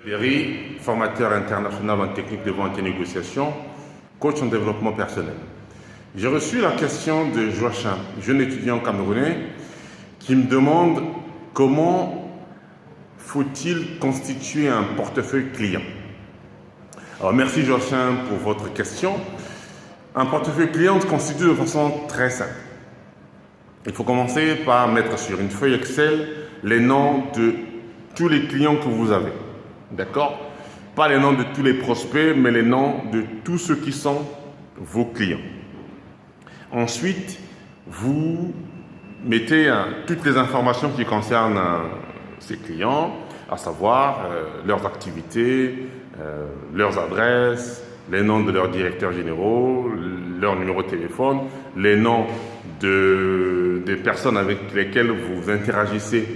Berry, formateur international en technique de vente et négociation, coach en développement personnel. J'ai reçu la question de Joachim, jeune étudiant camerounais, qui me demande comment faut-il constituer un portefeuille client. Alors merci Joachim pour votre question. Un portefeuille client se constitue de façon très simple. Il faut commencer par mettre sur une feuille Excel les noms de tous les clients que vous avez. D'accord? Pas les noms de tous les prospects, mais les noms de tous ceux qui sont vos clients. Ensuite, vous mettez toutes les informations qui concernent ces clients, à savoir leurs activités, leurs adresses, les noms de leurs directeurs généraux, leur numéro de téléphone, les noms des personnes avec lesquelles vous interagissez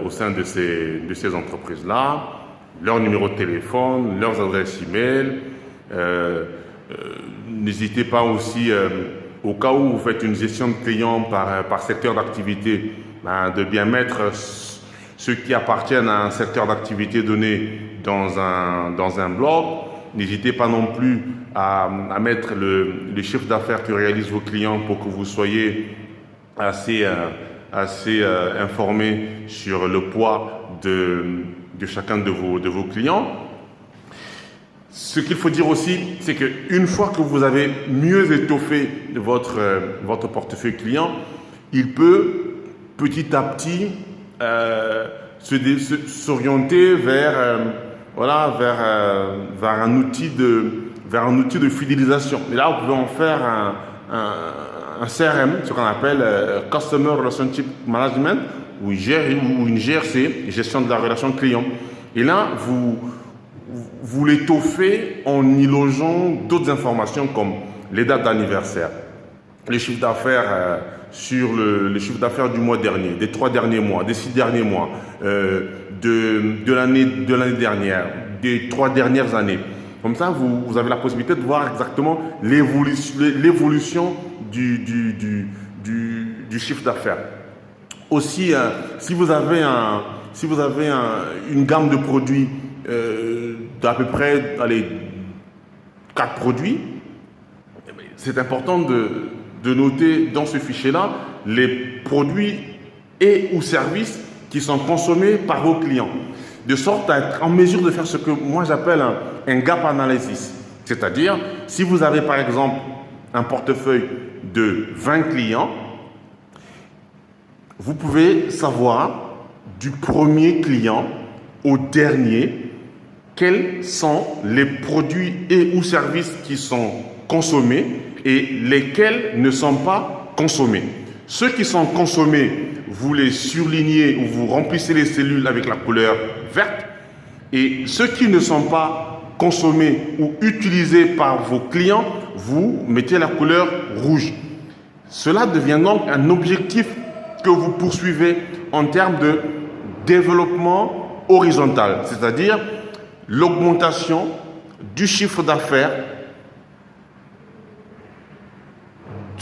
au sein de ces entreprises-là, leur numéro de téléphone, leurs adresses e-mail. N'hésitez pas aussi, au cas où vous faites une gestion de clients par secteur d'activité, de bien mettre ceux qui appartiennent à un secteur d'activité donné dans un blog. N'hésitez pas non plus à mettre le chiffre d'affaires que réalisent vos clients pour que vous soyez assez informé sur le poids de chacun de vos clients. Ce qu'il faut dire aussi, c'est qu'une fois que vous avez mieux étoffé votre portefeuille client, il peut petit à petit s'orienter vers un outil de fidélisation. Et là, vous pouvez en faire un CRM, ce qu'on appelle Customer Relationship Management, ou une GRC, gestion de la relation client. Et là, vous l'étoffez en y logeant d'autres informations comme les dates d'anniversaire, les chiffres d'affaires sur le chiffre d'affaires du mois dernier, des 3 derniers mois, des 6 derniers mois, de l'année dernière, des 3 dernières années. Comme ça, vous avez la possibilité de voir exactement l'évolution du chiffre d'affaires. Aussi, si vous avez une gamme de produits d'à peu près 4 produits, c'est important de noter dans ce fichier-là les produits et ou services qui sont consommés par vos clients, de sorte à être en mesure de faire ce que moi j'appelle un gap analysis. C'est-à-dire, si vous avez par exemple un portefeuille de 20 clients, vous pouvez savoir du premier client au dernier quels sont les produits et ou services qui sont consommés et lesquels ne sont pas consommés. Ceux qui sont consommés, vous les surlignez ou vous remplissez les cellules avec la couleur verte, et ceux qui ne sont pas consommés ou utilisés par vos clients, vous mettez la couleur rouge. Cela devient donc un objectif que vous poursuivez en termes de développement horizontal, c'est-à-dire l'augmentation du chiffre d'affaires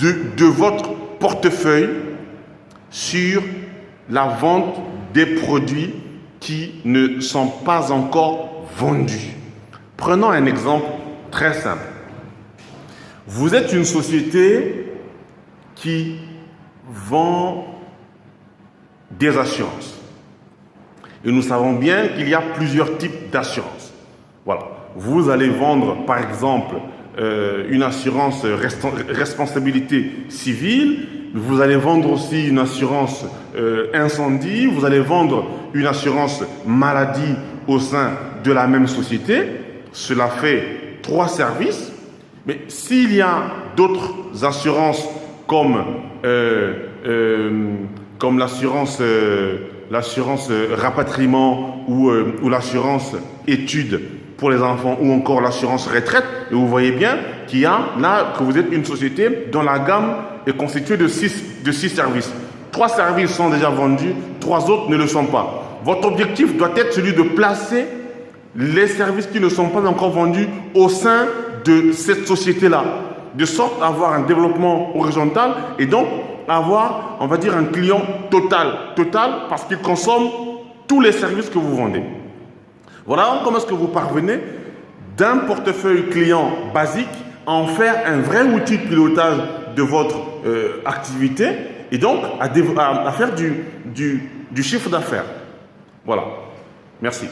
de votre portefeuille sur la vente des produits qui ne sont pas encore vendus. Prenons un exemple très simple. Vous êtes une société qui vend des assurances. Et nous savons bien qu'il y a plusieurs types d'assurances. Voilà. Vous allez vendre, par exemple, une assurance responsabilité civile. Vous allez vendre aussi une assurance incendie. Vous allez vendre une assurance maladie au sein de la même société. Cela fait 3 services. Mais s'il y a d'autres assurances comme l'assurance rapatriement ou l'assurance études pour les enfants ou encore l'assurance retraite, et vous voyez bien qu'il y a là que vous êtes une société dont la gamme est constituée de 6 services. 3 services sont déjà vendus, 3 autres ne le sont pas. Votre objectif doit être celui de placer les services qui ne sont pas encore vendus au sein de cette société-là, de sorte à avoir un développement horizontal et donc avoir, on va dire, un client total parce qu'il consomme tous les services que vous vendez. Voilà comment est-ce que vous parvenez d'un portefeuille client basique à en faire un vrai outil de pilotage de votre activité et donc à faire du chiffre d'affaires. Voilà. Merci.